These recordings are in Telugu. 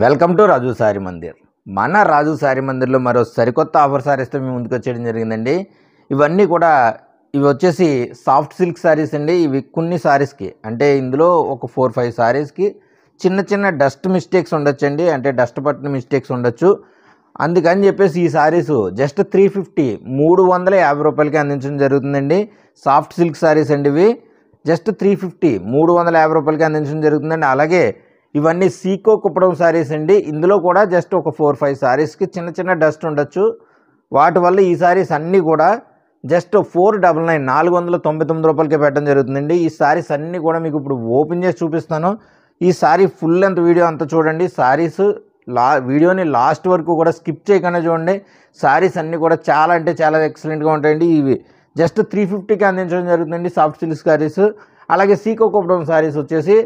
Welcome to Raju sorry Mandir. మన రాజు సారీ మందిర్లో మరో సరికొత్త ఆఫర్ సారీస్తో మేము ముందుకు వచ్చేయడం జరిగిందండి. ఇవన్నీ కూడా ఇవి వచ్చేసి సాఫ్ట్ సిల్క్ సారీస్ అండి. ఇవి కొన్ని సారీస్కి అంటే ఇందులో ఒక 4-5 సారీస్కి చిన్న చిన్న డస్ట్ మిస్టేక్స్ ఉండొచ్చండి, అంటే డస్ట్ పట్టిన మిస్టేక్స్ ఉండొచ్చు. అందుకని చెప్పేసి ఈ సారీస్ జస్ట్ 350 రూపాయలకి అందించడం జరుగుతుందండి. సాఫ్ట్ సిల్క్ సారీస్ అండి, ఇవి జస్ట్ 350 రూపాయలకి అందించడం జరుగుతుందండి. అలాగే ఇవన్నీ సీకో కుప్పడం సారీస్ అండి. ఇందులో కూడా జస్ట్ ఒక 4-5 సారీస్కి చిన్న చిన్న డస్ట్ ఉండొచ్చు. వాటి వల్ల ఈ సారీస్ అన్నీ కూడా జస్ట్ 499 రూపాయలకి పెట్టడం జరుగుతుందండి. ఈ సారీస్ అన్నీ కూడా మీకు ఇప్పుడు ఓపెన్ చేసి చూపిస్తాను. ఈ సారీ ఫుల్ లెంత్ వీడియో అంతా చూడండి. సారీస్ వీడియోని లాస్ట్ వరకు కూడా స్కిప్ చేయకుండా చూడండి. సారీస్ అన్నీ కూడా చాలా అంటే చాలా ఎక్సలెంట్గా ఉంటాయండి. ఇవి జస్ట్ 350కి అందించడం జరుగుతుందండి సాఫ్ట్ సిల్క్ సారీస్. అలాగే సీకో కుప్పడం సారీస్ వచ్చేసి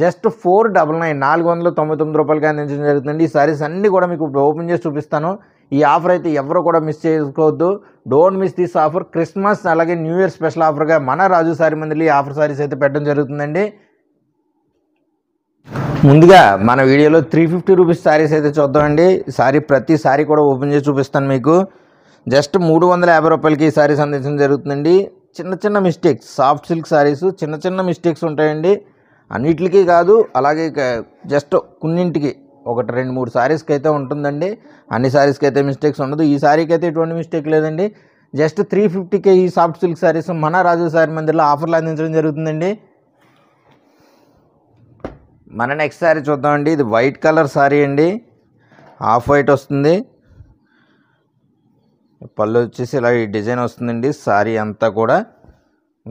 జస్ట్ 499 రూపాయలకి అందించడం జరుగుతుంది. ఈ సారీస్ అన్నీ కూడా మీకు ఇప్పుడు ఓపెన్ చేసి చూపిస్తాను. ఈ ఆఫర్ అయితే ఎవరు కూడా మిస్ చేసుకోవద్దు. Don't miss this offer. Christmas అలాగే న్యూ ఇయర్ స్పెషల్ ఆఫర్గా మన రాజు సారీ మందిలో ఈ ఆఫర్ సారీస్ అయితే పెట్టడం జరుగుతుందండి. ముందుగా మన వీడియోలో 350 రూపీస్ సారీస్ అయితే చూద్దామండి. ప్రతి సారీ కూడా ఓపెన్ చేసి చూపిస్తాను మీకు. జస్ట్ 350 రూపాయలకి ఈ సారీస్ అందించడం జరుగుతుందండి. చిన్న చిన్న మిస్టేక్స్, సాఫ్ట్ సిల్క్ సారీస్ చిన్న చిన్న మిస్టేక్స్ ఉంటాయండి. అన్నిటికీ కాదు, అలాగే జస్ట్ కొన్నింటికి 1-2-3 సారీస్కి అయితే ఉంటుందండి. అన్ని సారీస్కి అయితే మిస్టేక్స్ ఉండదు. ఈ సారీకి అయితే ఎటువంటి మిస్టేక్ లేదండి. జస్ట్ 350కే ఈ సాఫ్ట్ సిల్క్ సారీస్ మన రాజు సారీ మందిర్లో ఆఫర్లు అందించడం జరుగుతుందండి. మన నెక్స్ట్ సారీ చూద్దామండి. ఇది వైట్ కలర్ సారీ అండి, ఆఫ్ వైట్ వస్తుంది. పళ్ళు వచ్చేసి ఇలా ఈ డిజైన్ వస్తుందండి. సారీ అంతా కూడా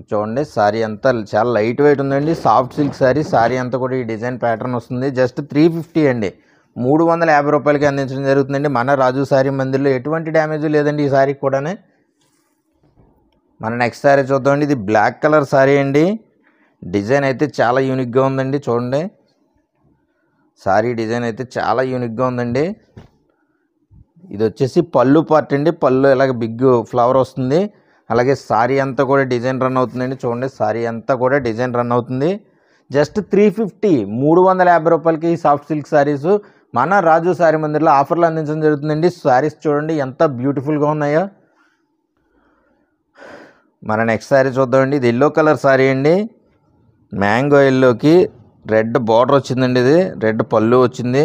చూడండి, సారీ అంతా చాలా లైట్ వెయిట్ ఉందండి. సాఫ్ట్ సిల్క్ సారీ, సారీ అంతా కూడా ఈ డిజైన్ ప్యాటర్న్ వస్తుంది. జస్ట్ 350 అండి, 350 రూపాయలకి అందించడం జరుగుతుందండి మన రాజు సారీ మందిర్లో. ఎటువంటి డ్యామేజ్ లేదండి ఈ సారీకి కూడా. మన నెక్స్ట్ సారీ చూద్దామండి. ఇది బ్లాక్ కలర్ సారీ అండి. డిజైన్ అయితే చాలా యూనిక్గా ఉందండి. చూడండి, సారీ డిజైన్ అయితే చాలా యూనిక్గా ఉందండి. ఇది వచ్చేసి పళ్ళు పార్ట్ అండి. పళ్ళు ఇలాగ బిగ్ ఫ్లవర్ వస్తుంది. అలాగే సారీ అంతా కూడా డిజైన్ రన్ అవుతుందండి. చూడండి, సారీ అంతా కూడా డిజైన్ రన్ అవుతుంది. జస్ట్ 350 రూపాయలకి ఈ సాఫ్ట్ సిల్క్ సారీస్ మన రాజు సారీ మందిర్లో ఆఫర్లు అందించడం జరుగుతుందండి. సారీస్ చూడండి ఎంత బ్యూటిఫుల్గా ఉన్నాయో. మన నెక్స్ట్ సారీ చూద్దామండి. ఇది ఎల్లో కలర్ సారీ అండి. మ్యాంగో ఎల్లోకి రెడ్ బార్డర్ వచ్చిందండి. ఇది రెడ్ పళ్ళు వచ్చింది.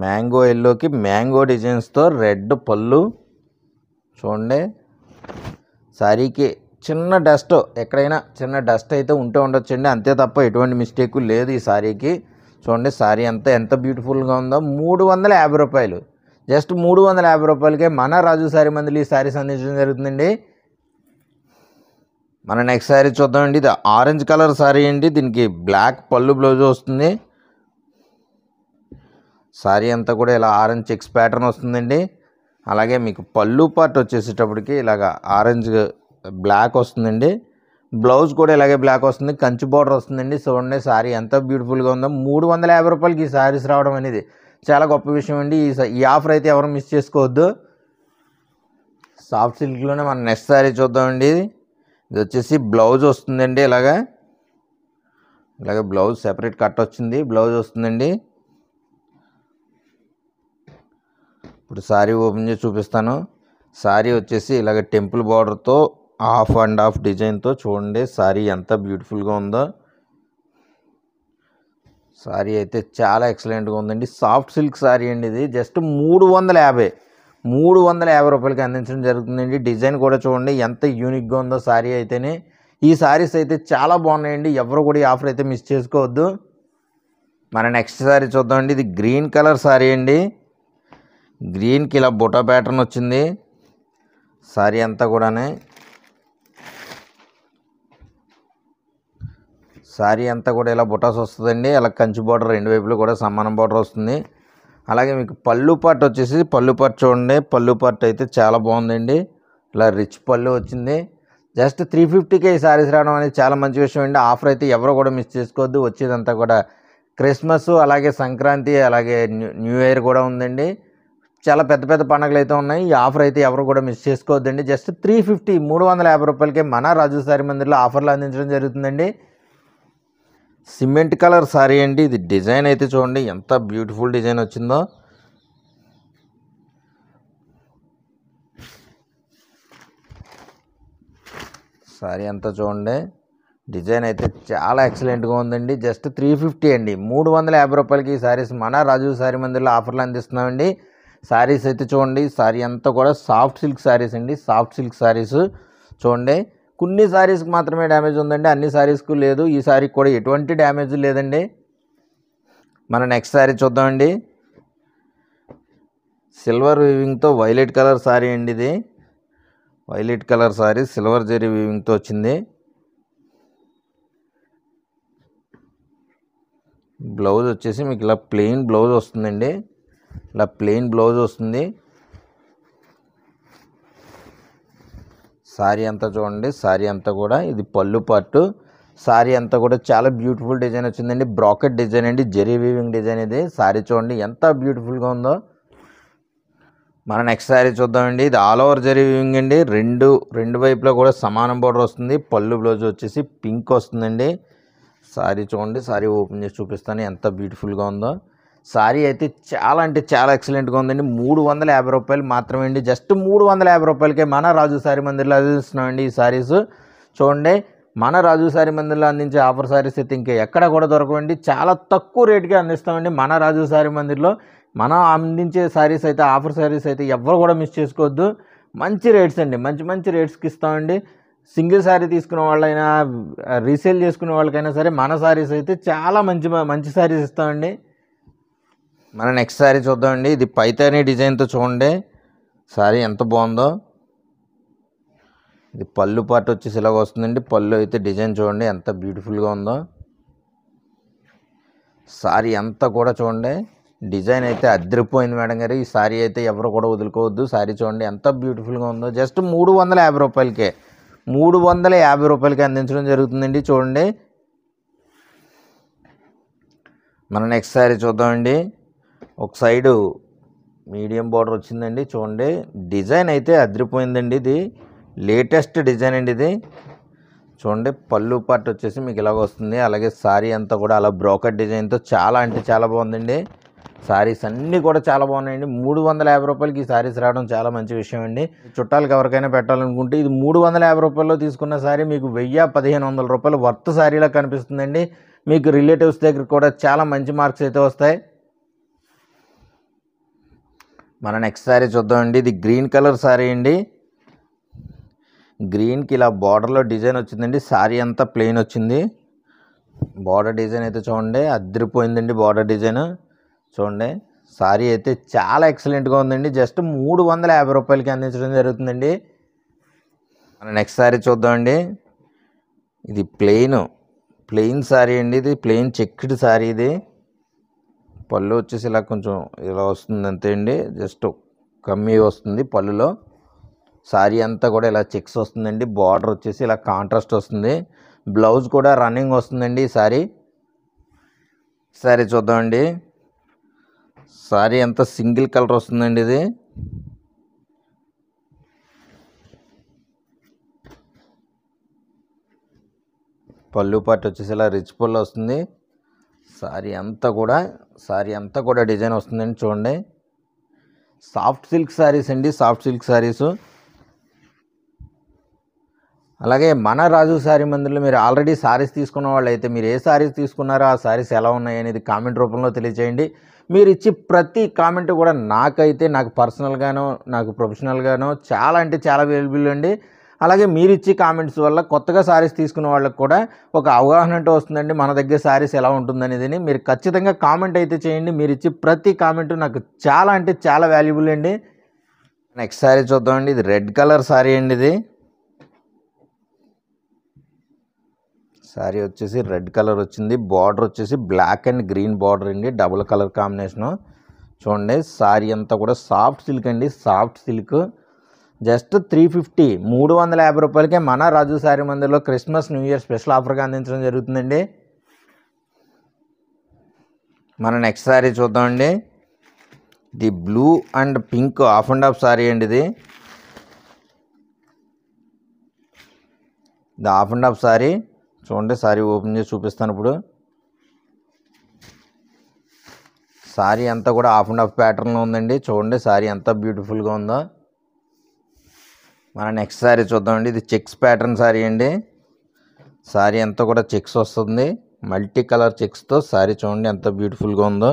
మ్యాంగో ఎల్లోకి మ్యాంగో డిజైన్స్తో రెడ్ పళ్ళు. చూడండి, సారీకి చిన్న డస్ట్, ఎక్కడైనా చిన్న డస్ట్ అయితే ఉంటే ఉండొచ్చండి, అంతే తప్ప ఎటువంటి మిస్టేక్ లేదు ఈ సారీకి. చూడండి, సారీ అంతా ఎంత బ్యూటిఫుల్గా ఉందో. 350 రూపాయలు, జస్ట్ 350 రూపాయలకే మన రాజు సారీ మందిలో ఈ సారీస్ అందించడం జరుగుతుందండి. మన నెక్స్ట్ సారీ చూద్దామండి. ఇది ఆరెంజ్ కలర్ సారీ అండి. దీనికి బ్లాక్ పళ్ళు బ్లౌజ్ వస్తుంది. సారీ అంతా కూడా ఇలా ఆరెంజ్ చెక్స్ ప్యాటర్న్ వస్తుందండి. అలాగే మీకు పళ్ళు పార్ట్ వచ్చేసేటప్పటికి ఇలాగ ఆరెంజ్ బ్లాక్ వస్తుందండి. బ్లౌజ్ కూడా ఇలాగే బ్లాక్ వస్తుంది, కంచి బార్డర్ వస్తుందండి. చూడండి, సారీ ఎంత బ్యూటిఫుల్గా ఉందో. 350 రూపాయలకి ఈ సారీస్ రావడం అనేది చాలా గొప్ప విషయం అండి. ఈ ఆఫర్ అయితే ఎవరు మిస్ చేసుకోవద్దు. సాఫ్ట్ సిల్క్లోనే మన నెక్స్ట్ సారీ చూద్దామండి. ఇది వచ్చేసి బ్లౌజ్ వస్తుందండి. ఇలాగే బ్లౌజ్ సెపరేట్ కట్ వచ్చింది, బ్లౌజ్ వస్తుందండి. ఇప్పుడు సారీ ఓపెన్ చేసి చూపిస్తాను. సారీ వచ్చేసి ఇలాగ టెంపుల్ బార్డర్తో హాఫ్ అండ్ హాఫ్ డిజైన్తో చూడండి, సారీ ఎంత బ్యూటిఫుల్గా ఉందో. సారీ అయితే చాలా ఎక్సలెంట్గా ఉందండి. సాఫ్ట్ సిల్క్ సారీ అండి. ఇది జస్ట్ 350 రూపాయలకి అందించడం జరుగుతుందండి. డిజైన్ కూడా చూడండి ఎంత యూనిక్గా ఉందో సారీ అయితేనే. ఈ సారీస్ అయితే చాలా బాగున్నాయండి. ఎవరు కూడా ఈ ఆఫర్ అయితే మిస్ చేసుకోవద్దు. మన నెక్స్ట్ సారీ చూద్దామండి. ఇది గ్రీన్ కలర్ సారీ అండి. గ్రీన్కి ఇలా బుటా ప్యాటర్న్ వచ్చింది. సారీ అంతా కూడా ఇలా బుటాస్ వస్తుందండి. అలా కంచి బార్డర్ రెండు వైపులు కూడా సమానం బార్డర్ వస్తుంది. అలాగే మీకు పళ్ళు పార్ట్ వచ్చేసి పళ్ళు పార్ట్ చూడండి, పళ్ళు పార్ట్ అయితే చాలా బాగుందండి. ఇలా రిచ్ పళ్ళు వచ్చింది. జస్ట్ 350కే ఈ సారీస్ రావడం అనేది చాలా మంచి విషయం అండి. ఆఫర్ అయితే ఎవరు కూడా మిస్ చేసుకోవద్దు. వచ్చేదంతా కూడా క్రిస్మస్, అలాగే సంక్రాంతి, అలాగే న్యూ ఇయర్ కూడా ఉందండి. చాలా పెద్ద పెద్ద పండుగలు అయితే ఉన్నాయి. ఈ ఆఫర్ అయితే ఎవరు కూడా మిస్ చేసుకోవద్దండి. జస్ట్ 350 350 రూపాయలకే మన రాజు సారీ మందిర్లో ఆఫర్లు అందించడం జరుగుతుందండి. సిమెంట్ కలర్ సారీ అండి. ఇది డిజైన్ అయితే చూడండి ఎంత బ్యూటిఫుల్ డిజైన్ వచ్చిందో. సారీ అంతా చూడండి, డిజైన్ అయితే చాలా ఎక్సలెంట్గా ఉందండి. జస్ట్ 350 అండి, 350 రూపాయలకి ఈ సారీస్ మన రాజు సారీ మందిర్లో ఆఫర్లు అందిస్తున్నామండి. సారీస్ అయితే చూడండి, సారీ అంతా కూడా సాఫ్ట్ సిల్క్ సారీస్ అండి. సాఫ్ట్ సిల్క్ సారీస్ చూడండి. కొన్ని సారీస్కి మాత్రమే డ్యామేజ్ ఉందండి, అన్ని సారీస్కు లేదు. ఈ సారీకి కూడా ఎటువంటి డ్యామేజ్ లేదండి. మన నెక్స్ట్ సారీ చూద్దామండి. సిల్వర్ వీవింగ్తో వైలెట్ కలర్ సారీ అండి. ఇది violet colour sari silver zari వీవింగ్తో వచ్చింది. బ్లౌజ్ వచ్చేసి మీకు ఇలా ప్లెయిన్ బ్లౌజ్ వస్తుందండి. ఇలా ప్లెయిన్ బ్లౌజ్ వస్తుంది. సారీ అంతా చూడండి, సారీ అంతా కూడా ఇది పళ్ళు పార్ట్. సారీ అంతా కూడా చాలా బ్యూటిఫుల్ డిజైన్ వచ్చిందండి. బ్రాకెట్ డిజైన్ అండి, జరీ వీవింగ్ డిజైన్. ఇది సారీ చూడండి ఎంత బ్యూటిఫుల్గా ఉందో. మన నెక్స్ట్ సారీ చూద్దామండి. ఇది ఆల్ ఓవర్ జరీ వీవింగ్ అండి. రెండు వైపులా కూడా సమానం బోర్డర్ వస్తుంది. పళ్ళు బ్లౌజ్ వచ్చేసి పింక్ వస్తుందండి. సారీ చూడండి, సారీ ఓపెన్ చేసి చూపిస్తాను ఎంత బ్యూటిఫుల్గా ఉందో. సారీ అయితే చాలా అంటే చాలా ఎక్సలెంట్గా ఉందండి. 350 రూపాయలు మాత్రమే అండి. జస్ట్ 350 రూపాయలకే మన రాజు సారీ మందిర్లో అందిస్తున్నామండి ఈ సారీస్. చూడండి, మన రాజు సారీ మందిర్లో అందించే ఆఫర్ సారీస్ అయితే ఇంకా ఎక్కడ కూడా దొరకవండి. చాలా తక్కువ రేటుకే అందిస్తామండి మన రాజు సారీ మందిర్లో. మనం అందించే సారీస్ అయితే ఆఫర్ సారీస్ అయితే ఎవరు కూడా మిస్ చేసుకోవద్దు. మంచి రేట్స్ అండి, మంచి రేట్స్కి ఇస్తామండి. సింగిల్ శారీ తీసుకునే వాళ్ళైనా రీసేల్ చేసుకునే వాళ్ళకైనా సరే మన సారీస్ అయితే చాలా మంచి సారీస్ ఇస్తామండి. మన నెక్స్ట్ సారీ చూద్దామండి. ఇది పైతానీ డిజైన్తో చూడండి సారీ ఎంత బాగుందో. ఇది పళ్ళు పార్ట్ వచ్చేసి ఇలాగ వస్తుందండి. పళ్ళు అయితే డిజైన్ చూడండి ఎంత బ్యూటిఫుల్గా ఉందో. సారీ అంతా కూడా చూడండి, డిజైన్ అయితే అదిరిపోయింది మేడం గారు. ఈ సారీ అయితే ఎవరు కూడా వదులుకోవద్దు. సారీ చూడండి ఎంత బ్యూటిఫుల్గా ఉందో. జస్ట్ 350 రూపాయలకే 350 రూపాయలకి అందించడం జరుగుతుందండి. చూడండి, మన నెక్స్ట్ సారీ చూద్దామండి. ఒక సైడు మీడియం బార్డర్ వచ్చిందండి. చూడండి, డిజైన్ అయితే అదిరిపోయిందండి. ఇది లేటెస్ట్ డిజైన్ అండి. ఇది చూడండి, పళ్ళు పార్ట్ వచ్చేసి మీకు ఇలాగ వస్తుంది. అలాగే సారీ అంతా కూడా అలా బ్రోకెట్ డిజైన్తో చాలా అంటే చాలా బాగుందండి. సారీస్ అన్నీ కూడా చాలా బాగున్నాయండి. 350 రూపాయలకి ఈ సారీస్ రావడం చాలా మంచి విషయం అండి. చుట్టాలకు ఎవరికైనా పెట్టాలనుకుంటే ఇది 350 రూపాయల్లో తీసుకున్న సారీ మీకు 1000-1500 రూపాయలు వర్త్ సారీలా కనిపిస్తుందండి. మీకు రిలేటివ్స్ దగ్గర కూడా చాలా మంచి మార్క్స్ అయితే వస్తాయి. మన నెక్స్ట్ సారీ చూద్దామండి. ఇది గ్రీన్ కలర్ సారీ అండి. గ్రీన్కి ఇలా బార్డర్లో డిజైన్ వచ్చిందండి. సారీ అంతా ప్లెయిన్ వచ్చింది. బార్డర్ డిజైన్ అయితే చూడండి అదిరిపోయిందండి. బార్డర్ డిజైన్ చూడండి, సారీ అయితే చాలా ఎక్సలెంట్గా ఉందండి. జస్ట్ 350 రూపాయలకి అందించడం జరుగుతుందండి. మన నెక్స్ట్ సారీ చూద్దామండి. ఇది ప్లెయిన్ సారీ అండి. ఇది ప్లెయిన్ చెక్డ్ సారీ. ఇది పళ్ళు వచ్చేసి ఇలా కొంచెం ఇలా వస్తుంది అంతే అండి. జస్ట్ కమ్మీ వస్తుంది పళ్ళులో. సారీ అంతా కూడా ఇలా చెక్స్ వస్తుందండి. బార్డర్ వచ్చేసి ఇలా కాంట్రాస్ట్ వస్తుంది. బ్లౌజ్ కూడా రన్నింగ్ వస్తుందండి. ఈ సారీ చూద్దామండి. సారీ అంతా సింగిల్ కలర్ వస్తుందండి. ఇది పళ్ళు పార్ట్ వచ్చేసి ఇలా రిచ్ పళ్ళు వస్తుంది. సారీ అంతా కూడా డిజైన్ వస్తుందండి. చూడండి, సాఫ్ట్ సిల్క్ సారీస్ అండి. Soft silk saris. అలాగే మన రాజు సారీ మందిర్లో మీరు ఆల్రెడీ సారీస్ తీసుకున్న వాళ్ళు అయితే మీరు ఏ సారీస్ తీసుకున్నారో ఆ సారీస్ ఎలా ఉన్నాయి అనేది కామెంట్ రూపంలో తెలియజేయండి. మీరు ఇచ్చి ప్రతి కామెంట్ కూడా నాకు పర్సనల్గానో నాకు ప్రొఫెషనల్గానో చాలా అంటే చాలా అవైలబుల్ అండి. అలాగే మీరు ఇచ్చే కామెంట్స్ వల్ల కొత్తగా సారీస్ తీసుకున్న వాళ్ళకి కూడా ఒక అవగాహన అంటూ వస్తుందండి. మన దగ్గర సారీస్ ఎలా ఉంటుందనేది మీరు ఖచ్చితంగా కామెంట్ అయితే చేయండి. మీరు ఇచ్చే ప్రతి కామెంట్ నాకు చాలా అంటే చాలా వాల్యుబుల్ అండి. నెక్స్ట్ సారీ చూద్దామండి. ఇది రెడ్ కలర్ సారీ అండి. ఇది సారీ వచ్చేసి రెడ్ కలర్ వచ్చింది. బార్డర్ వచ్చేసి బ్లాక్ అండ్ గ్రీన్ బార్డర్ అండి. Double colour combination. చూడండి, సారీ అంతా కూడా సాఫ్ట్ సిల్క్ అండి. Soft silk. జస్ట్ 350 రూపాయలకే మన రాజు సారీ మందిర్లో క్రిస్మస్ న్యూ ఇయర్ స్పెషల్ ఆఫర్గా అందించడం జరుగుతుందండి. మన నెక్స్ట్ సారీ చూద్దామండి. ఇది blue and pink half and half sari అండి. ఇది హాఫ్ అండ్ హాఫ్ సారీ. చూడండి, సారీ ఓపెన్ చేసి చూపిస్తాను ఇప్పుడు. సారీ అంతా కూడా హాఫ్ అండ్ హాఫ్ ప్యాటర్న్లో ఉందండి. చూడండి సారీ ఎంత బ్యూటిఫుల్గా ఉందో. మన నెక్స్ట్ సారీ చూద్దామండి. ఇది చెక్స్ ప్యాటర్న్ సారీ అండి. సారీ అంతా కూడా చెక్స్ వస్తుంది, మల్టీ కలర్ చెక్స్తో. సారీ చూడండి ఎంత బ్యూటిఫుల్గా ఉందో.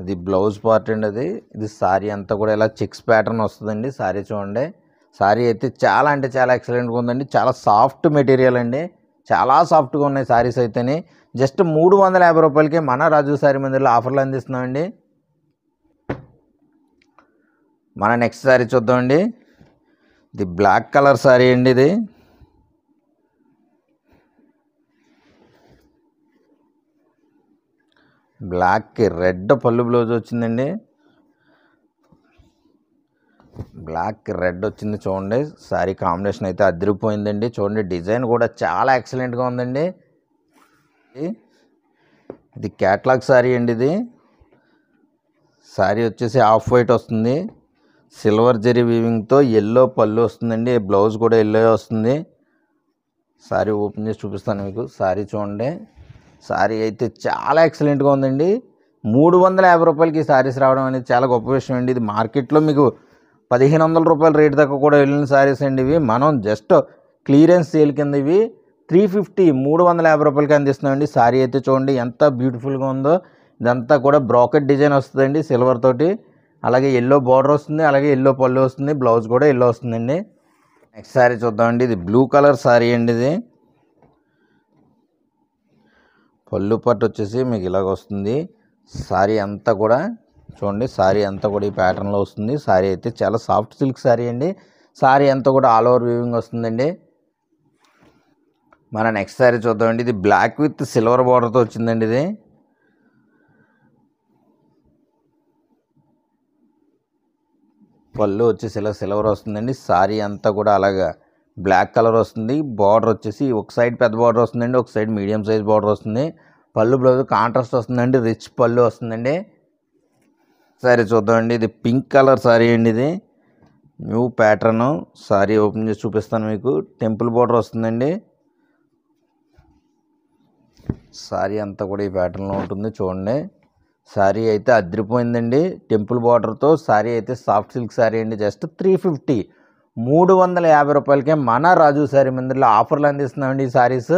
ఇది బ్లౌజ్ పార్ట్ అండి. ఇది సారీ అంతా కూడా ఇలా చెక్స్ ప్యాటర్న్ వస్తుందండి. సారీ చూడండి, సారీ అయితే చాలా అంటే చాలా ఎక్సలెంట్గా ఉందండి. చాలా సాఫ్ట్ మెటీరియల్ అండి, చాలా సాఫ్ట్గా ఉన్నాయి సారీస్ అయితేనే. జస్ట్ 350 రూపాయలకి మన రాజు సారీ మందిర్లో ఆఫర్లు అందిస్తున్నామండి. మన నెక్స్ట్ సారీ చూద్దామండి. ఇది బ్లాక్ కలర్ సారీ అండి. ఇది బ్లాక్కి రెడ్ పళ్ళు బ్లౌజ్ వచ్చిందండి. బ్లాక్కి రెడ్ వచ్చింది. చూడండి సారీ కాంబినేషన్ అయితే అదిరిపోయిందండి. చూడండి డిజైన్ కూడా చాలా ఎక్సలెంట్గా ఉందండి. ఇది క్యాట్లాగ్ సారీ అండి. ఇది సారీ వచ్చేసి ఆఫ్ వైట్ వస్తుంది, సిల్వర్ జరీ వీవింగ్తో. ఎల్లో పళ్ళు వస్తుందండి, బ్లౌజ్ కూడా ఎల్లో వస్తుంది. సారీ ఓపెన్ చేసి చూపిస్తాను మీకు. సారీ చూడండి, సారీ అయితే చాలా ఎక్సలెంట్గా ఉందండి. 350 రూపాయలకి ఈ సారీస్ రావడం అనేది చాలా గొప్ప విషయం అండి. ఇది మార్కెట్లో మీకు 1500 రూపాయల రేటు దాకా కూడా వెళ్ళిన సారీస్ అండి ఇవి. మనం జస్ట్ క్లియరెన్స్ సేల్ కింద ఇవి 350 రూపాయలకి అందిస్తున్నామండి. సారీ అయితే చూడండి ఎంత బ్యూటిఫుల్గా ఉందో. ఇదంతా కూడా బ్రాకెట్ డిజైన్ వస్తుందండి సిల్వర్ తోటి. అలాగే ఎల్లో బార్డర్ వస్తుంది, అలాగే ఎల్లో పళ్ళు వస్తుంది, బ్లౌజ్ కూడా ఎల్లో వస్తుందండి. నెక్స్ట్ సారీ చూద్దామండి. ఇది బ్లూ కలర్ సారీ అండి. ఇది పళ్ళు పట్టు వచ్చేసి మీకు ఇలాగ వస్తుంది. సారీ అంతా కూడా చూడండి, సారీ అంతా కూడా ఈ ప్యాటర్న్లో వస్తుంది. సారీ అయితే చాలా సాఫ్ట్ సిల్క్ సారీ అండి. సారీ అంతా కూడా ఆల్ ఓవర్ వీవింగ్ వస్తుందండి. మన నెక్స్ట్ సారీ చూద్దామండి. ఇది బ్లాక్ విత్ సిల్వర్ బార్డర్తో వచ్చిందండి. ఇది పళ్ళు వచ్చేసి ఇలా సిల్వర్ వస్తుందండి. సారీ అంతా కూడా అలాగా బ్లాక్ కలర్ వస్తుంది. బార్డర్ వచ్చేసి ఒక సైడ్ పెద్ద బార్డర్ వస్తుందండి, ఒక సైడ్ మీడియం సైజ్ బార్డర్ వస్తుంది. పళ్ళు బ్లౌజ్ కాంట్రాస్ట్ వస్తుందండి, రిచ్ పళ్ళు వస్తుందండి. సారీ చూద్దామండి. ఇది పింక్ కలర్ సారీ అండి. ఇది న్యూ ప్యాటర్న్. సారీ ఓపెన్ చేసి చూపిస్తాను మీకు. టెంపుల్ బార్డర్ వస్తుందండి. సారీ అంతా కూడా ఈ ప్యాటర్న్లో ఉంటుంది. చూడండి సారీ అయితే అదిరిపోయిందండి. టెంపుల్ బార్డర్తో సారీ అయితే సాఫ్ట్ సిల్క్ సారీ అండి. జస్ట్ 350 రూపాయలకే మన రాజు సారీ మందిర్లో ఆఫర్లు అందిస్తున్నామండి. ఈ సారీస్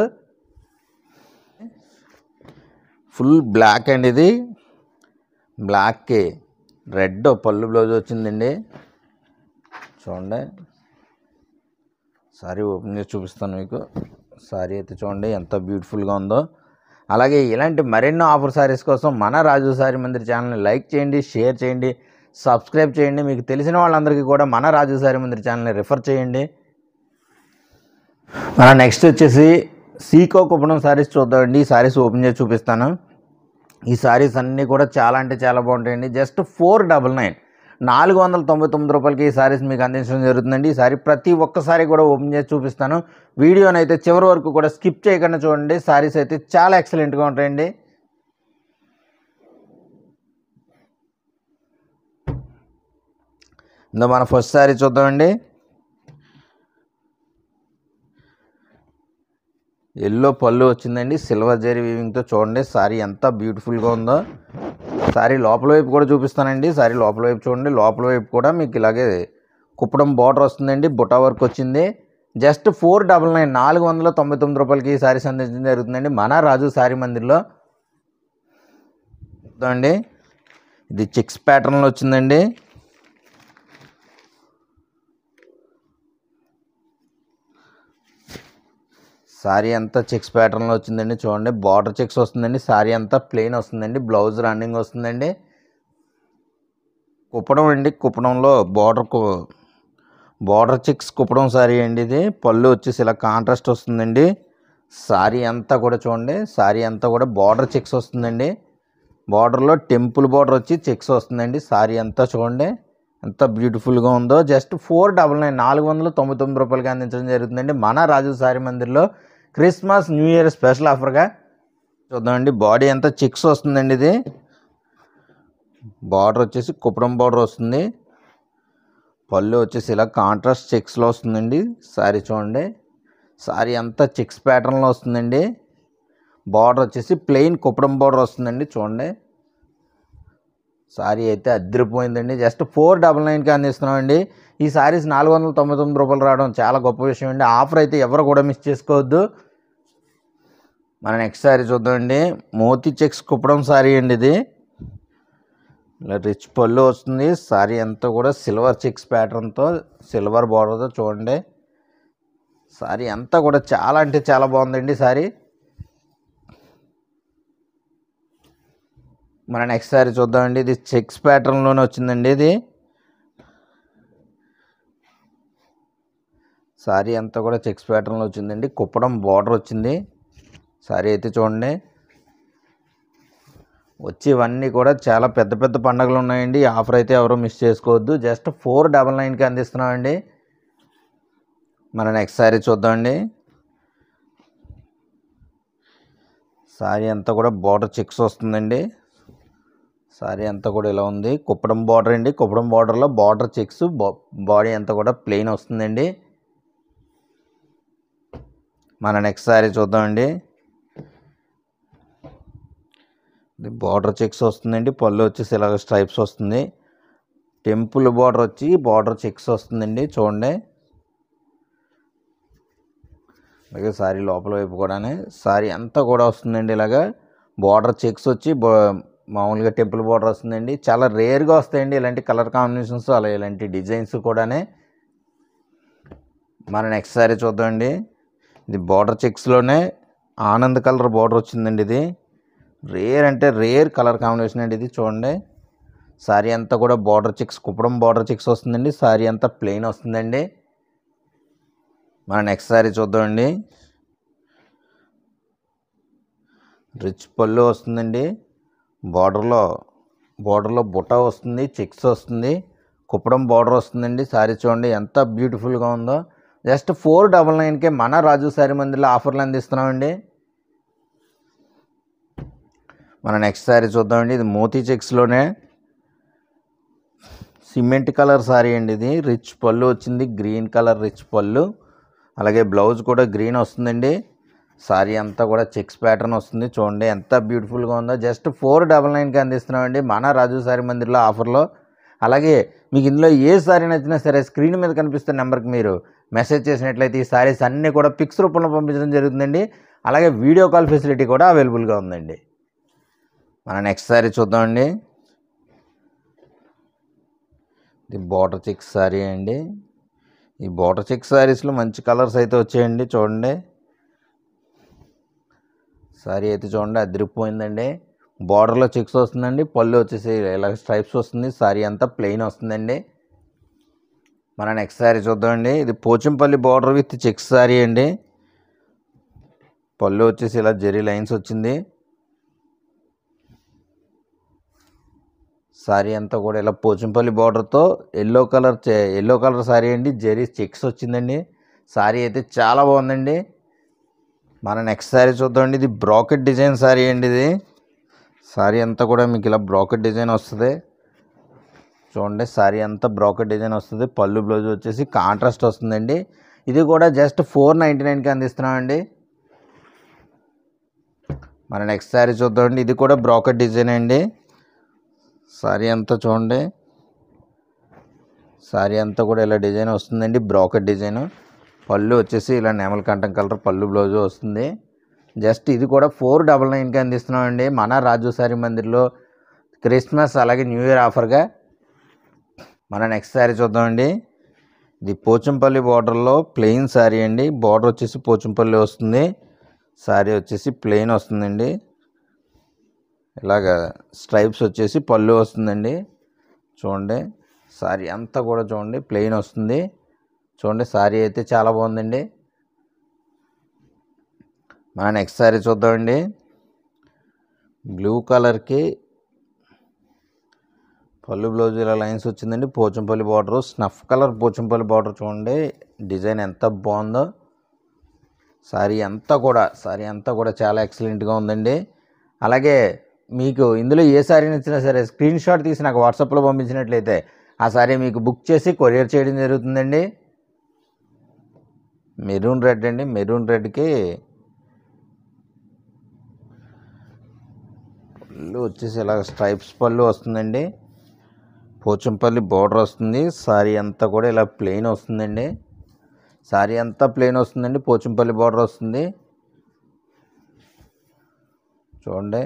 ఫుల్ బ్లాక్ అండి. ఇది బ్లాక్కి రెడ్ పళ్ళు బ్లౌజ్ వచ్చిందండి. చూడండి సారీ ఓపెన్ చేసి చూపిస్తాను మీకు. సారీ అయితే చూడండి ఎంత బ్యూటిఫుల్గా ఉందో. అలాగే ఇలాంటి మరెన్నో ఆఫర్ సారీస్ కోసం మన రాజు సారీ మందిర్ ఛానల్ని లైక్ చేయండి, షేర్ చేయండి, సబ్స్క్రైబ్ చేయండి. మీకు తెలిసిన వాళ్ళందరికీ కూడా మన రాజు సారీ మందిర్ ఛానల్ని రిఫర్ చేయండి. మన నెక్స్ట్ వచ్చేసి సీకో కుప్పడం సారీస్ చూద్దామండి. ఈ సారీస్ ఓపెన్ చేసి చూపిస్తాను. ఈ సారీస్ అన్నీ కూడా చాలా అంటే చాలా బాగుంటాయండి. జస్ట్ 499 499 రూపాయలకి ఈ సారీస్ మీకు అందించడం జరుగుతుందండి. ఈ సారీ ప్రతి ఒక్కసారి కూడా ఓపెన్ చేసి చూపిస్తాను. వీడియోని అయితే చివరి వరకు కూడా స్కిప్ చేయకుండా చూడండి. సారీస్ అయితే చాలా ఎక్సలెంట్గా ఉంటాయండి. ఇందులో మన ఫస్ట్ సారీ చూద్దామండి. ఎల్లో పళ్ళు వచ్చిందండి, సిల్వర్ జరీ వీవింగ్తో. చూడండి సారీ ఎంత బ్యూటిఫుల్గా ఉందో. సారీ లోపల వైపు కూడా చూపిస్తానండి. సారీ లోపల వైపు చూడండి. లోపల వైపు కూడా మీకు ఇలాగే కుప్పడం బార్డర్ వస్తుందండి, బుటా వర్క్ వచ్చింది. జస్ట్ 499 499 రూపాయలకి ఈ సారీస్ అందించడం జరుగుతుందండి మన రాజు సారీ మందిర్లో. చూడండి ఇది చెక్స్ ప్యాటర్న్లో వచ్చిందండి. సారీ అంతా చెక్స్ ప్యాటర్న్లో వచ్చిందండి. చూడండి బార్డర్ చెక్స్ వస్తుందండి. సారీ అంతా ప్లెయిన్ వస్తుందండి, బ్లౌజ్ రన్నింగ్ వస్తుందండి. కుప్పడం అండి, కుప్పడంలో బార్డర్ చెక్స్ కుప్పడం సారీ అండి. ఇది పళ్ళు వచ్చేసి ఇలా కాంట్రాస్ట్ వస్తుందండి. సారీ అంతా కూడా చూడండి, సారీ అంతా కూడా బార్డర్ చెక్స్ వస్తుందండి. బార్డర్లో టెంపుల్ బార్డర్ వచ్చి చెక్స్ వస్తుందండి. సారీ అంతా చూడండి ఎంత బ్యూటిఫుల్గా ఉందో. జస్ట్ 499 499 రూపాయలకి అందించడం జరుగుతుందండి మన రాజు సారీ మందిర్లో క్రిస్మస్ న్యూ ఇయర్ స్పెషల్ ఆఫర్గా. చూద్దామండి. బాడీ అంతా చెక్స్ వస్తుందండి. ఇది బార్డర్ వచ్చేసి కుప్పడం బార్డర్ వస్తుంది. పళ్ళు వచ్చేసి ఇలా కాంట్రాస్ట్ చెక్స్లో వస్తుందండి. సారీ చూడండి, సారీ అంతా చెక్స్ ప్యాటర్న్లో వస్తుందండి. బార్డర్ వచ్చేసి ప్లెయిన్ కుప్పడం బార్డర్ వస్తుందండి. చూడండి, సారీ అయితే అద్దరిపోయిందండి. జస్ట్ 499కి అందిస్తున్నామండి. ఈ సారీస్ 499 రూపాయలు రావడం చాలా గొప్ప విషయం అండి. ఆఫర్ అయితే ఎవరు కూడా మిస్ చేసుకోవద్దు. మన నెక్స్ట్ సారీ చూద్దామండి. మోతీ చెక్స్ కుప్పడం సారీ అండి. ఇది ఇలా రిచ్ పళ్ళు వస్తుంది. సారీ అంతా కూడా సిల్వర్ చెక్స్ ప్యాటర్న్తో సిల్వర్ బార్డర్తో చూడండి. సారీ అంతా కూడా చాలా అంటే చాలా బాగుందండి సారీ. మన నెక్స్ట్ సారీ చూద్దామండి. ఇది చెక్స్ ప్యాటర్న్లోనే వచ్చిందండి. ఇది సారీ అంతా కూడా చెక్స్ ప్యాటర్న్లో వచ్చిందండి. కుప్పడం బార్డర్ వచ్చింది. సారీ అయితే చూడండి, వచ్చేవన్నీ కూడా చాలా పెద్ద పెద్ద పండుగలు ఉన్నాయండి. ఆఫర్ అయితే ఎవరు మిస్ చేసుకోవద్దు. జస్ట్ 499కి అందిస్తున్నామండి. మన నెక్స్ట్ సారీ చూద్దామండి. సారీ అంతా కూడా బార్డర్ చెక్స్ వస్తుందండి. సారీ అంతా కూడా ఇలా ఉంది. కుప్పడం బార్డర్ అండి. కుప్పడం బార్డర్లో బార్డర్ చెక్స్, బాడీ అంతా కూడా ప్లెయిన్ వస్తుందండి. మన నెక్స్ట్ సారీ చూద్దామండి. ఇది బార్డర్ చెక్స్ వస్తుందండి. పళ్ళు వచ్చేసి ఇలాగ స్ట్రైప్స్ వస్తుంది. టెంపుల్ బార్డర్ వచ్చి బార్డర్ చెక్స్ వస్తుందండి. చూడండి, అలాగే సారీ లోపల వైపు కూడా సారీ అంతా కూడా వస్తుందండి. ఇలాగా బార్డర్ చెక్స్ వచ్చి మామూలుగా టెంపుల్ బార్డర్ వస్తుందండి. చాలా రేర్గా వస్తాయండి ఇలాంటి కలర్ కాంబినేషన్స్, అలా ఇలాంటి డిజైన్స్ కూడా. మన నెక్స్ట్ సారీ చూద్దామండి. ఇది బార్డర్ చెక్స్లోనే ఆనంద్ కలర్ బార్డర్ వచ్చిందండి. ఇది రేర్ అంటే రేర్ కలర్ కాంబినేషన్ అండి. ఇది చూడండి, సారీ అంతా కూడా border checks, Kuppadam border checks వస్తుందండి. సారీ అంతా ప్లెయిన్ వస్తుందండి. మన నెక్స్ట్ సారీ చూద్దామండి. రిచ్ పళ్ళు వస్తుందండి. బార్డర్లో బుట్ట వస్తుంది, చెక్స్ వస్తుంది, కుప్పడం బార్డర్ వస్తుందండి. సారీ చూడండి ఎంత బ్యూటిఫుల్గా ఉందో. జస్ట్ 499కే మన రాజు సారీ మందిర్లో ఆఫర్లు అందిస్తున్నామండి. మన నెక్స్ట్ సారీ చూద్దామండి. ఇది మోతీ చెక్స్లోనే సిమెంట్ కలర్ సారీ అండి. ఇది రిచ్ పళ్ళు వచ్చింది, గ్రీన్ కలర్ రిచ్ పళ్ళు, అలాగే బ్లౌజ్ కూడా గ్రీన్ వస్తుందండి. సారీ అంతా కూడా చెక్స్ ప్యాటర్న్ వస్తుంది. చూడండి ఎంత బ్యూటిఫుల్గా ఉందో. జస్ట్ 499కి అందిస్తున్నామండి మన రాజు సారీ మందిర్లో ఆఫర్లో. అలాగే మీకు ఇందులో ఏ సారీ నచ్చినా సరే స్క్రీన్ మీద కనిపిస్తున్న నెంబర్కి మీరు మెసేజ్ చేసినట్లయితే ఈ సారీస్ అన్నీ కూడా పిక్స్ రూపంలో పంపించడం జరుగుతుందండి. అలాగే వీడియో కాల్ ఫెసిలిటీ కూడా అవైలబుల్గా ఉందండి. మన నెక్స్ట్ సారీ చూద్దామండి. ఇది బార్డర్ చెక్స్ సారీ అండి. ఈ బార్డర్ చెక్స్ సారీస్లో మంచి కలర్స్ అయితే వచ్చాయండి. చూడండి, సారీ అయితే చూడండి అదిరిపోయిందండి. బార్డర్లో చెక్స్ వస్తుందండి. పళ్ళు వచ్చేసి ఇలా స్ట్రైప్స్ వస్తుంది. సారీ అంతా ప్లెయిన్ వస్తుందండి. మన నెక్స్ట్ సారీ చూద్దామండి. ఇది Pochampally border with checks sari అండి. పళ్ళు వచ్చేసి ఇలా జెరీ లైన్స్ వచ్చింది. సారీ అంతా కూడా ఇలా పోచంపల్లి బార్డర్తో ఎల్లో కలర్ సారీ అండి. జెరీ చెక్స్ వచ్చిందండి. సారీ అయితే చాలా బాగుందండి. మన నెక్స్ట్ సారీ చూద్దామండి. ఇది బ్రాకెట్ డిజైన్ సారీ అండి. ఇది సారీ అంతా కూడా మీకు ఇలా బ్రాకెట్ డిజైన్ వస్తుంది. చూడండి, సారీ అంతా బ్రాకెట్ డిజైన్ వస్తుంది. పళ్ళు బ్లౌజ్ వచ్చేసి కాంట్రాస్ట్ వస్తుందండి. ఇది కూడా జస్ట్ 499కి అందిస్తున్నామండి. మన నెక్స్ట్ సారీ చూద్దామండి. ఇది కూడా బ్రాకెట్ డిజైన్ అండి. సారీ అంతా చూడండి, సారీ అంతా కూడా ఇలా డిజైన్ వస్తుందండి, బ్రాకెట్ డిజైన్. పళ్ళు వచ్చేసి ఇలా నెమలి కంఠం కలర్ పళ్ళు బ్లౌజ్ వస్తుంది. జస్ట్ ఇది కూడా 499కి అందిస్తున్నామండి మన రాజు సారీ మందిర్లో క్రిస్మస్ అలాగే న్యూ ఇయర్ ఆఫర్గా. మన నెక్స్ట్ సారీ చూద్దామండి. ఇది పోచంపల్లి బార్డర్లో ప్లెయిన్ సారీ అండి. బార్డర్ వచ్చేసి పోచంపల్లి వస్తుంది. సారీ వచ్చేసి ప్లెయిన్ వస్తుందండి. ఇలాగ స్ట్రైప్స్ వచ్చేసి పళ్ళు వస్తుందండి. చూడండి, సారీ అంతా కూడా చూడండి ప్లెయిన్ వస్తుంది. చూడండి, సారీ అయితే చాలా బాగుందండి. మన నెక్స్ట్ సారీ చూద్దామండి. బ్లూ కలర్కి పళ్ళు బ్లౌజ్ ఇలా లైన్స్ వచ్చిందండి. Pochampally border, snuff colour Pochampally border. చూడండి డిజైన్ ఎంత బాగుందో. సారీ అంతా కూడా చాలా ఎక్సలెంట్గా ఉందండి. అలాగే మీకు ఇందులో ఏ శారీ నచ్చినా సరే స్క్రీన్ షాట్ తీసి నాకు వాట్సాప్లో పంపించినట్లయితే ఆ శారీ మీకు బుక్ చేసి కొరియర్ చేయడం జరుగుతుందండి. మెరూన్ రెడ్ అండి, మెరూన్ రెడ్కి పళ్ళు వచ్చేసి ఇలా స్ట్రైప్స్ పళ్ళు వస్తుందండి. పోచంపల్లి బార్డర్ వస్తుంది. శారీ అంతా కూడా ఇలా ప్లెయిన్ వస్తుందండి. శారీ అంతా ప్లెయిన్ వస్తుందండి. పోచంపల్లి బార్డర్ వస్తుంది. చూడండి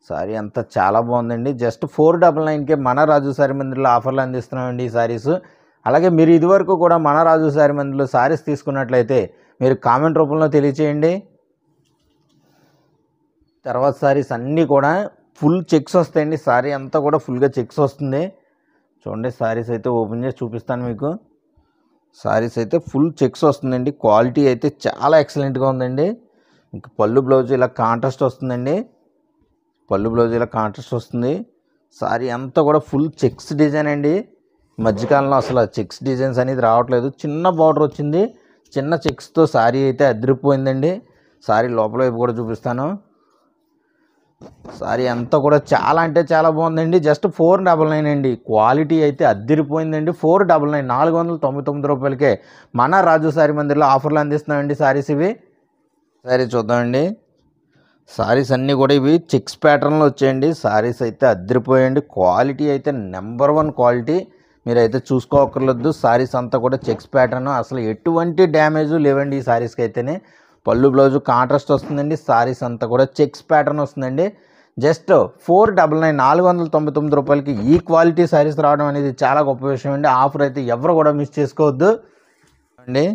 శారీ అంతా చాలా బాగుందండి. జస్ట్ 499కే మన రాజు శారీ మందిర్లో ఆఫర్లు అందిస్తున్నామండి ఈ శారీస్. అలాగే మీరు ఇదివరకు కూడా మన రాజు శారీ మందిర్లో శారీస్ తీసుకున్నట్లయితే మీరు కామెంట్ రూపంలో తెలియచేయండి. తర్వాత శారీస్ అన్నీ కూడా ఫుల్ చెక్స్ వస్తాయండి. శారీ అంతా కూడా ఫుల్గా చెక్స్ వస్తుంది. చూడండి శారీస్ అయితే ఓపెన్ చేసి చూపిస్తాను మీకు. శారీస్ అయితే ఫుల్ చెక్స్ వస్తుందండి. క్వాలిటీ అయితే చాలా ఎక్సలెంట్గా ఉందండి. ఇంకా పళ్ళు బ్లౌజ్ ఇలా కాంట్రాస్ట్ వస్తుందండి. పళ్ళు బ్లౌజ్ ఇలా కాంట్రాస్ట్ వస్తుంది. శారీ అంతా కూడా ఫుల్ చెక్స్ డిజైన్ అండి. మధ్యకాలంలో అసలు చెక్స్ డిజైన్స్ అనేది రావట్లేదు. చిన్న బార్డర్ వచ్చింది. చిన్న చెక్స్తో శారీ అయితే అదిరిపోయిందండి. శారీ లోపల వైపు కూడా చూపిస్తాను. శారీ అంతా కూడా చాలా అంటే చాలా బాగుందండి. జస్ట్ 499 అండి. క్వాలిటీ అయితే అద్దిరిపోయిందండి. 499 499 రూపాయలకే మన రాజు శారీ మందిర్లో ఆఫర్లు అందిస్తున్నామండి శారీస్ ఇవి. శారీ చూద్దామండి. శారీస్ అన్నీ కూడా ఇవి చెక్స్ ప్యాటర్న్లో వచ్చాయండి. శారీస్ అయితే అద్దిరిపోయాయండి. క్వాలిటీ అయితే నెంబర్ 1 క్వాలిటీ. మీరైతే చూసుకోకర్లేదు. శారీస్ అంతా కూడా చెక్స్ ప్యాటర్న్, అసలు ఎటువంటి డ్యామేజ్ లేవండి ఈ శారీస్కి అయితేనే. పళ్ళు బ్లౌజు కాంట్రాస్ట్ వస్తుందండి. శారీస్ అంతా కూడా చెక్స్ ప్యాటర్న్ వస్తుందండి. జస్ట్ 499 499 రూపాయలకి ఈ క్వాలిటీ శారీస్ రావడం అనేది చాలా గొప్ప విషయం అండి. ఆఫర్ అయితే ఎవరు కూడా మిస్ చేసుకోవద్దు అండి.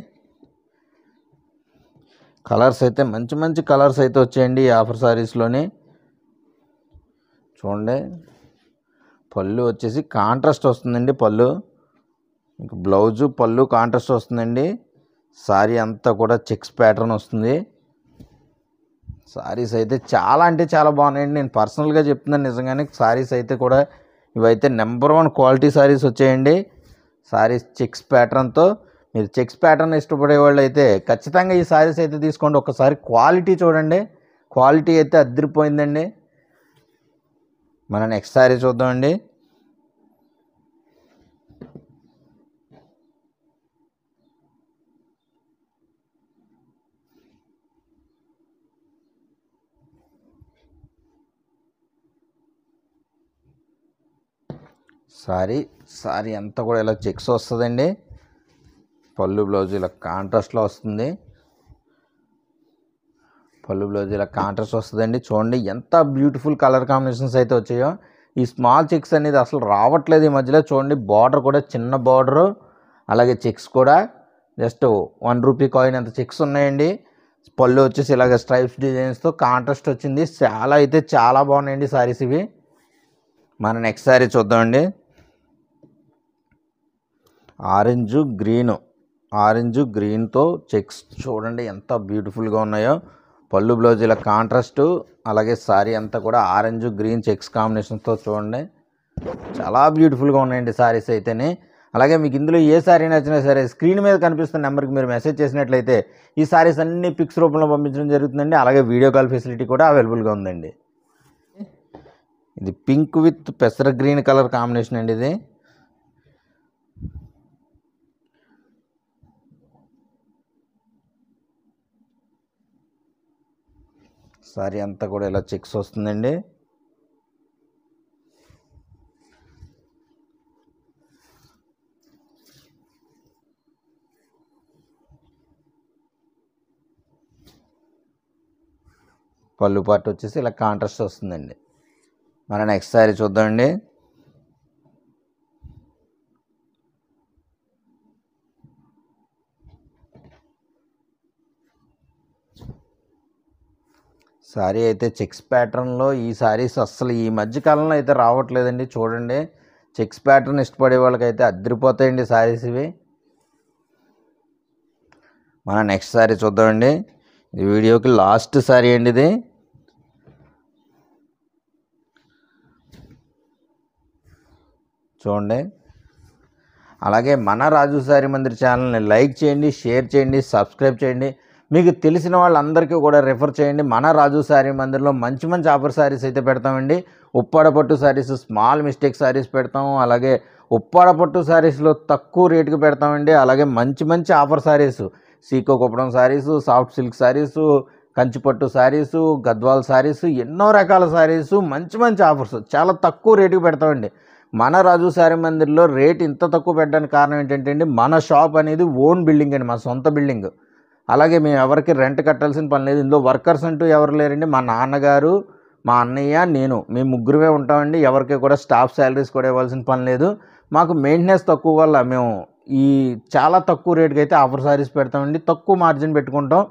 కలర్స్ అయితే మంచి మంచి కలర్స్ అయితే వచ్చాయండి ఈ ఆఫర్ శారీస్లోని. చూడండి పళ్ళు వచ్చేసి కాంట్రాస్ట్ వస్తుందండి. పళ్ళు ఇంకా బ్లౌజు పళ్ళు కాంట్రాస్ట్ వస్తుందండి. శారీ అంతా కూడా చెక్స్ ప్యాటర్న్ వస్తుంది. శారీస్ అయితే చాలా అంటే చాలా బాగున్నాయండి. నేను పర్సనల్గా చెప్తున్నాను నిజంగానే. శారీస్ అయితే కూడా ఇవైతే నెంబర్ 1 క్వాలిటీ శారీస్ వచ్చాయండి. శారీస్ చెక్స్ ప్యాటర్న్తో, మీరు చెక్స్ ప్యాటర్న్ ఇష్టపడే వాళ్ళు అయితే ఖచ్చితంగా ఈ శారీస్ అయితే తీసుకోండి. ఒకసారి క్వాలిటీ చూడండి. క్వాలిటీ అయితే అదిరిపోయిందండి. మన నెక్స్ట్ శారీ చూద్దామండి. శారీ అంతా కూడా ఇలా చెక్స్ వస్తుందండి. పళ్ళు బ్లౌజ్ ఇలా కాంట్రాస్ట్లో వస్తుంది. పళ్ళు బ్లౌజ్ ఇలా కాంట్రాస్ట్ వస్తుందండి. చూడండి ఎంత బ్యూటిఫుల్ కలర్ కాంబినేషన్స్ అయితే వచ్చాయో. ఈ స్మాల్ చెక్స్ అనేది అసలు రావట్లేదు ఈ మధ్యలో. చూడండి బార్డర్ కూడా చిన్న బార్డరు, అలాగే చెక్స్ కూడా జస్ట్ 1 రూపీ కాయిన్ అంత చెక్స్ ఉన్నాయండి. పళ్ళు వచ్చేసి ఇలాగ స్ట్రైప్స్ డిజైన్స్తో కాంట్రాస్ట్ వచ్చింది. చాలా అయితే చాలా బాగున్నాయండి శారీస్ ఇవి. మన నెక్స్ట్ శారీ చూద్దామండి. ఆరెంజ్ గ్రీన్తో చెక్స్ చూడండి ఎంత బ్యూటిఫుల్గా ఉన్నాయో. పళ్ళు బ్లౌజ్ ఇలా కాంట్రాస్ట్, అలాగే శారీ అంతా కూడా ఆరెంజ్ గ్రీన్ చెక్స్ కాంబినేషన్తో చూడండి చాలా బ్యూటిఫుల్గా ఉన్నాయండి శారీస్ అయితేనే. అలాగే మీకు ఇందులో ఏ శారీ నచ్చినా సరే స్క్రీన్ మీద కనిపిస్తున్న నెంబర్కి మీరు మెసేజ్ చేసినట్లయితే ఈ శారీస్ అన్ని పిక్స్ రూపంలో పంపించడం జరుగుతుందండి. అలాగే వీడియో కాల్ ఫెసిలిటీ కూడా అవైలబుల్గా ఉందండి. ఇది పింక్ విత్ పెసర గ్రీన్ కలర్ కాంబినేషన్ అండి. ఇది శారీ అంతా కూడా ఇలా చెక్స్ వస్తుందండి. పళ్ళు పార్ట్ వచ్చేసి ఇలా కాంట్రాస్ట్ వస్తుందండి. మన నెక్స్ట్ శారీ చూద్దామండి. శారీ అయితే చెక్స్ ప్యాటర్న్లో ఈ శారీస్ అస్సలు ఈ మధ్యకాలంలో అయితే రావట్లేదండి. చూడండి చెక్స్ ప్యాటర్న్ ఇష్టపడే వాళ్ళకైతే అద్దరిపోతాయండి శారీస్ ఇవి. మన నెక్స్ట్ శారీ చూద్దామండి. ఈ వీడియోకి లాస్ట్ శారీ అండి ఇది. చూడండి అలాగే మన రాజు శారీ మందిర్ ఛానల్ని లైక్ చేయండి, షేర్ చేయండి, సబ్స్క్రైబ్ చేయండి. మీకు తెలిసిన వాళ్ళందరికీ కూడా రెఫర్ చేయండి. మన రాజు శారీ మందిర్లో మంచి మంచి ఆఫర్ శారీస్ అయితే పెడతామండి. ఉప్పాడ పట్టు శారీస్, స్మాల్ మిస్టేక్ శారీస్ పెడతాం. అలాగే ఉప్పాడ పట్టు శారీస్లో తక్కువ రేటుకి పెడతామండి. అలాగే మంచి మంచి ఆఫర్ శారీస్, సీకో కుప్పడం శారీసు, సాఫ్ట్ సిల్క్ శారీసు, కంచిపట్టు శారీసు, గద్వాల్ శారీసు, ఎన్నో రకాల శారీసు, మంచి మంచి ఆఫర్స్ చాలా తక్కువ రేటుకి పెడతామండి. మన రాజు శారీ మందిర్లో రేట్ ఇంత తక్కువ పెట్టడానికి కారణం ఏంటంటే అండి, మన షాప్ అనేది ఓన్ బిల్డింగ్ అండి, మన సొంత బిల్డింగ్. అలాగే మేము ఎవరికి రెంట్ కట్టాల్సిన పని లేదు. ఇందులో వర్కర్స్ అంటూ ఎవరు లేరండి. మా నాన్నగారు, మా అన్నయ్య, నేను, మేము ముగ్గురమే ఉంటామండి. ఎవరికి కూడా స్టాఫ్ శాలరీస్ కూడా ఇవ్వాల్సిన పని లేదు. మాకు మెయింటెనెన్స్ తక్కువ వల్ల మేము ఈ చాలా తక్కువ రేటుకి అయితే ఆఫర్ శారీస్ పెడతామండి. తక్కువ మార్జిన్ పెట్టుకుంటాం.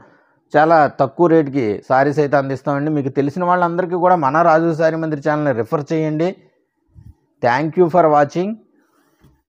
చాలా తక్కువ రేటుకి శారీస్ అయితే అందిస్తామండి. మీకు తెలిసిన వాళ్ళందరికీ కూడా మన రాజు శారీ మందిర్ ఛానల్ని రిఫర్ చేయండి. Thank you for watching.